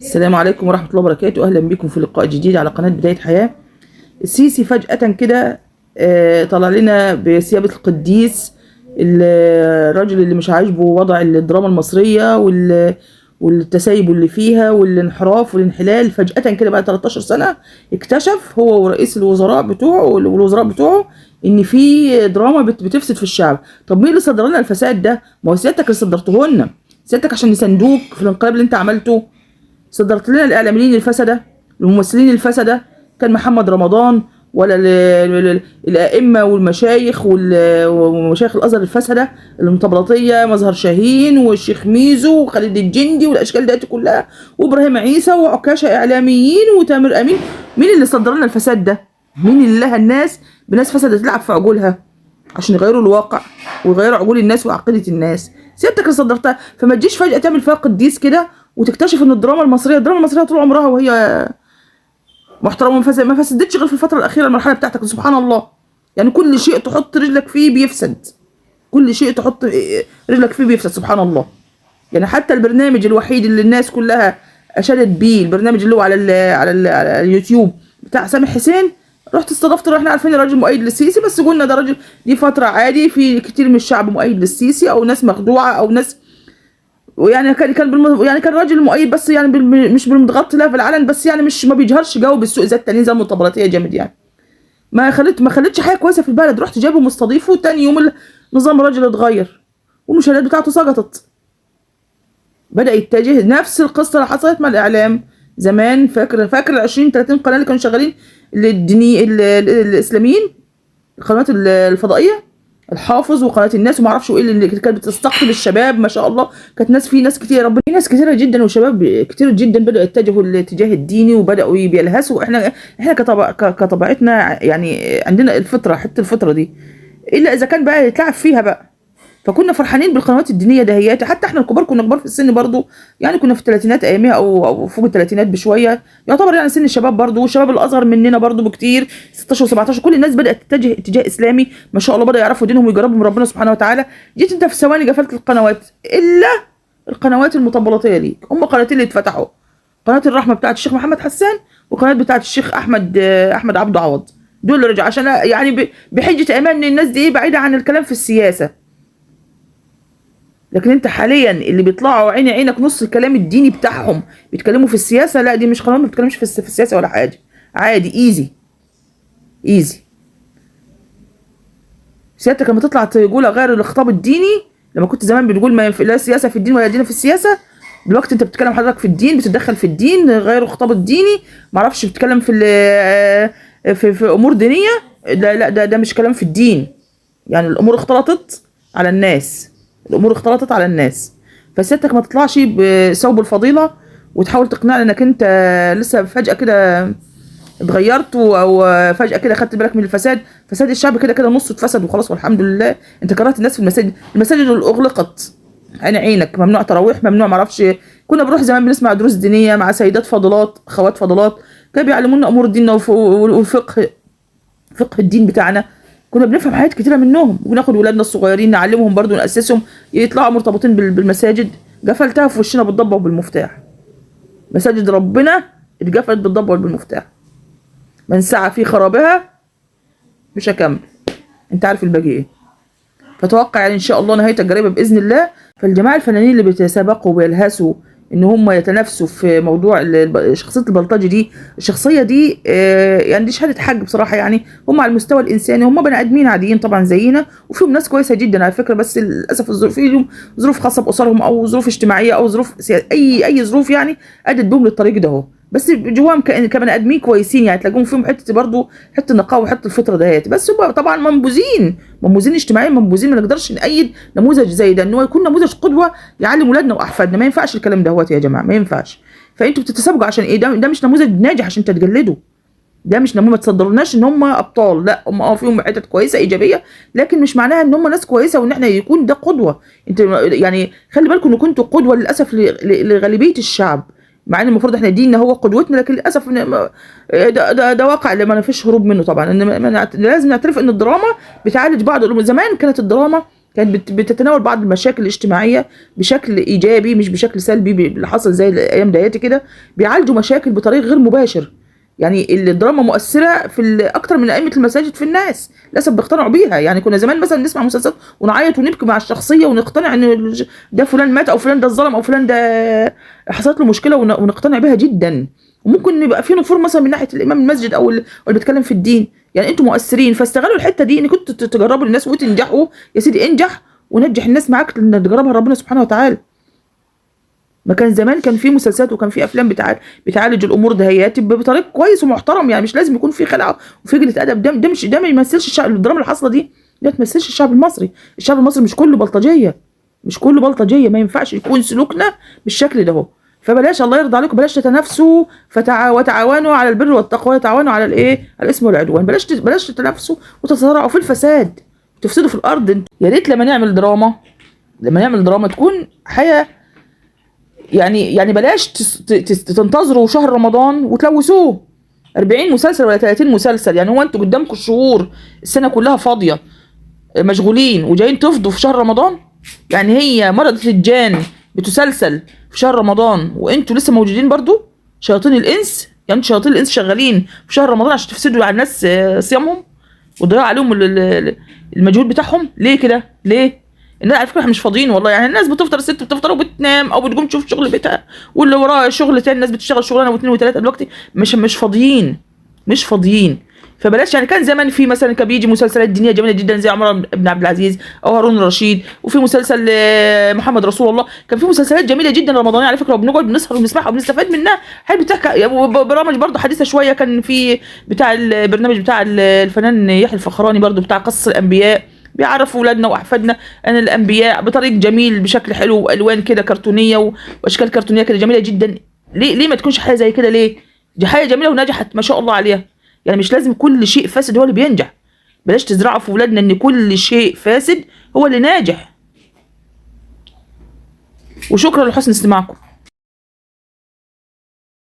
السلام عليكم ورحمة الله وبركاته. أهلا بكم في لقاء جديد على قناة بداية حياة. السيسي فجأة كده طلع لنا بثيابة القديس، الراجل اللي مش عاجبه وضع الدراما المصرية والتسيب اللي فيها والانحراف والانحلال. فجأة كده بعد 13 سنة اكتشف هو ورئيس الوزراء بتوعه والوزراء بتوعه ان في دراما بتفسد في الشعب. طب مين اللي صدر لنا الفساد ده؟ ما هو سيادتك اللي صدرته لنا، سيادتك عشان يساندوك في الانقلاب اللي انت عملته. صدرت لنا الاعلاميين الفسده، الممثلين الفسده، كان محمد رمضان ولا الائمه والمشايخ ومشايخ الازهر الفسده المطبلطيه، مظهر شاهين والشيخ ميزو وخالد الجندي والاشكال ديت كلها، وابراهيم عيسى وعكاشه اعلاميين وتامر امين. مين اللي صدر لنا الفساد ده؟ مين اللي لها الناس بناس فسده تلعب في عقولها عشان يغيروا الواقع ويغيروا عقول الناس وعقيده الناس؟ سيادتك اللي صدرتها. فما تجيش فجاه تعمل فيها قديس كده وتكتشف ان الدراما المصريه طول عمرها وهي محترمه ما فسدتش غير في الفتره الاخيره، المرحله بتاعتك سبحان الله. يعني كل شيء تحط رجلك فيه بيفسد، كل شيء تحط رجلك فيه بيفسد سبحان الله. يعني حتى البرنامج الوحيد اللي الناس كلها اشادت بيه، البرنامج اللي هو على اليوتيوب بتاع سامح حسين، رحت استضفت. احنا عارفين الراجل مؤيد للسيسي، بس قلنا ده راجل دي فتره عادي، في كتير من الشعب مؤيد للسيسي او ناس مخدوعه او ناس، ويعني كان راجل مؤيد بس يعني مش بالمتغطي لا في العلن، بس يعني مش ما بيجهرش جو بالسوق زي التانيين زي المطبلاتيه جامد. يعني ما خلتش حاجه كويسه في البلد. رحت جايبه مستضيفه تاني يوم نظام الراجل اتغير والمشاهدات بتاعته سقطت. بدأ يتجه نفس القصه اللي حصلت مع الاعلام زمان. فاكر 20 30 قناه اللي كانوا شغالين الاسلاميين، القنوات الفضائيه، الحافظ وقناه الناس وما اعرفش ايه اللي كانت بتستقطب الشباب. ما شاء الله كانت في ناس كتير، ربنا، في ناس كتيره جدا وشباب كتير جدا بداوا يتجهوا للاتجاه الديني وبداوا بيلهسوا. احنا كطبيعتنا يعني عندنا الفطره، حتى الفطره دي الا اذا كان بقى يتلعب فيها بقى. فكنا فرحانين بالقنوات الدينيه دهيات. حتى احنا الكبار كنا كبار في السن برضو، يعني كنا في الثلاثينات ايامها او فوق الثلاثينات بشويه، يعتبر يعني سن الشباب برضو، والشباب الاصغر مننا برضو بكتير 16 و17. كل الناس بدات تتجه اتجاه اسلامي ما شاء الله، بدأوا يعرفوا دينهم ويجربوا من ربنا سبحانه وتعالى. جيت انت في ثواني قفلت القنوات، الا القنوات المطبلاتيه ليك هم قناتين اللي اتفتحوا، قناه الرحمه بتاعت الشيخ محمد حسان وقناه بتاعت الشيخ احمد عبد عوض. دول اللي رجعوا عشان يعني بحجه امان ان الناس دي بعيده عن الكلام في السياسه. لكن انت حاليا اللي بيطلعوا عينك نص الكلام الديني بتاعهم بيتكلموا في السياسه، لا دي مش قناه ما بتتكلمش في السياسه ولا حاجه، عادي ايزي. سيادتك لما تطلع تقول غير الخطاب الديني، لما كنت زمان بتقول ما لا سياسه في الدين ولا دين في السياسه، دلوقتي انت بتتكلم حضرتك في الدين، بتتدخل في الدين، غير الخطاب الديني، معرفش بتتكلم في امور دينيه. لا ده مش كلام في الدين. يعني الامور اختلطت على الناس. فسيادتك ما تطلعش بثوب الفضيله وتحاول تقنعني انك انت لسه فجاه كده اتغيرت او فجاه كده خدت بالك من الفساد الشعب. كده نصه اتفسد وخلاص والحمد لله. انت كرهت الناس في المساجد اللي اغلقت. عينك ممنوع تراويح، ممنوع معرفش. كنا بنروح زمان بنسمع دروس دينيه مع سيدات فاضلات، اخوات فاضلات، كانوا بيعلمونا امور ديننا وفقه الدين بتاعنا. كنا بنفهم حاجات كتيره منهم، وبناخد ولادنا الصغيرين نعلمهم برضو، ناسسهم يطلعوا مرتبطين بالمساجد. قفلتها في وشنا بالضبه وبالمفتاح. مساجد ربنا اتقفلت بالضبه وبالمفتاح. من سعى في خرابها مش هكمل، انت عارف الباقي ايه. فتوقع يعني ان شاء الله نهايتك قريبه باذن الله. فالجماعه الفنانين اللي بيتسابقوا وبيلهسوا ان هم يتنافسوا في موضوع شخصيه البلطجي دي، الشخصيه دي يعني دي شهاده حق بصراحه. يعني هم على المستوى الانساني هم بني ادمين عاديين طبعا زينا، وفيهم ناس كويسه جدا على فكره، بس للاسف الظروف فيهم ظروف خاصه باسرهم او ظروف اجتماعيه او ظروف اي ظروف يعني ادت بهم للطريق ده اهو. بس جواهم كبني ادمين كويسين، يعني تلاقوهم فيهم حته برضه حته النقاوه وحته الفطره دهيت. بس هم طبعا منبوذين اجتماعيا، منبوذين. ما نقدرش نأيد نموذج زي ده ان هو يكون نموذج قدوه يعلم ولادنا واحفادنا. ما ينفعش الكلام دهوت يا جماعه، ما ينفعش. فانتوا بتتسابقوا عشان ايه؟ ده مش نموذج ناجح عشان تتجلدوا. ده مش نموذج، ما تصدروناش ان هم ابطال، لا هم فيهم حتت كويسه ايجابيه، لكن مش معناها ان هم ناس كويسه وان احنا يكون ده قدوه. انت يعني خلي بالكم ان كنتوا قدوه للاسف لغالبيه الشعب، مع ان المفروض احنا ديننا هو قدوتنا، لكن للاسف ده واقع اللي ما فيش هروب منه طبعا. ان لازم نعترف ان الدراما بتعالج بعض الامور. زمان كانت الدراما كانت بتتناول بعض المشاكل الاجتماعيه بشكل ايجابي مش بشكل سلبي اللي حصل زي الايام دياتي كده. بيعالجوا مشاكل بطريق غير مباشر. يعني الدراما مؤثره في اكتر من ائمه المساجد في الناس، للاسف بيقتنعوا بيها. يعني كنا زمان مثلا نسمع مسلسلات ونعيط ونبكي مع الشخصيه ونقتنع ان ده فلان مات او فلان ده اتظلم او فلان ده حصلت له مشكله ونقتنع بيها جدا. وممكن يبقى في نفور مثلا من ناحيه الامام المسجد او اللي بيتكلم في الدين. يعني انتوا مؤثرين، فاستغلوا الحته دي ان كنتوا تجربوا للناس وتنجحوا. يا سيدي انجح ونجح الناس معاك لان تجربها ربنا سبحانه وتعالى. ما كان زمان كان في مسلسلات وكان في افلام بتعالج الامور دهيات بطريقه كويس ومحترم. يعني مش لازم يكون في خلع وفي قله ادب. ده ما يمثلش الشعب. الدراما اللي حاصله دي ما تمثلش الشعب المصري. الشعب المصري مش كله بلطجيه، مش كله بلطجيه. ما ينفعش يكون سلوكنا بالشكل ده هو. فبلاش الله يرضى عليكم بلاش تتنافسوا وتعاونوا على البر والتقوى وتعاونوا على على الاثم والعدوان. بلاش تتنافسوا وتتصارعوا في الفساد وتفسدوا في الارض. يا ريت لما نعمل دراما تكون حياه. يعني بلاش تنتظروا شهر رمضان وتلوثوه 40 مسلسل ولا 30 مسلسل. يعني هو انتوا قدامكم الشهور السنه كلها فاضيه مشغولين وجايين تفضوا في شهر رمضان؟ يعني هي مرضة الجان بتسلسل في شهر رمضان وانتوا لسه موجودين برضو شياطين الانس. يعني شياطين الانس شغالين في شهر رمضان عشان تفسدوا على الناس صيامهم وتضيعوا عليهم المجهود بتاعهم. ليه كده؟ ليه؟ الناس على فكره احنا مش فاضيين والله. يعني الناس بتفطر، الست بتفطر وبتنام او بتقوم تشوف شغل بيتها واللي وراه شغل تاني. الناس بتشتغل شغلانه واثنين وثلاثه دلوقتي. مش فاضيين. فبلاش. يعني كان زمان في مثلا كان بيجي مسلسلات دينيه جميله جدا زي عمر بن عبد العزيز او هارون الرشيد، وفي مسلسل محمد رسول الله. كان في مسلسلات جميله جدا رمضانيه على فكره وبنقعد بنسهر ونسمعها وبنستفاد منها. حاجه بتحكي برامج برضه حديثه شويه. كان في بتاع البرنامج بتاع الفنان يحيى الفخراني برضه بتاع قصص الانبياء، بيعرفوا اولادنا واحفادنا ان الانبياء بطريق جميل بشكل حلو والوان كده كرتونيه واشكال كرتونيه كده جميله جدا. ليه ما تكونش حاجه زي كده؟ ليه؟ دي حاجه جميله ونجحت ما شاء الله عليها. يعني مش لازم كل شيء فاسد هو اللي بينجح. بلاش تزرعوا في ولادنا ان كل شيء فاسد هو اللي ناجح. وشكرا لحسن استماعكم.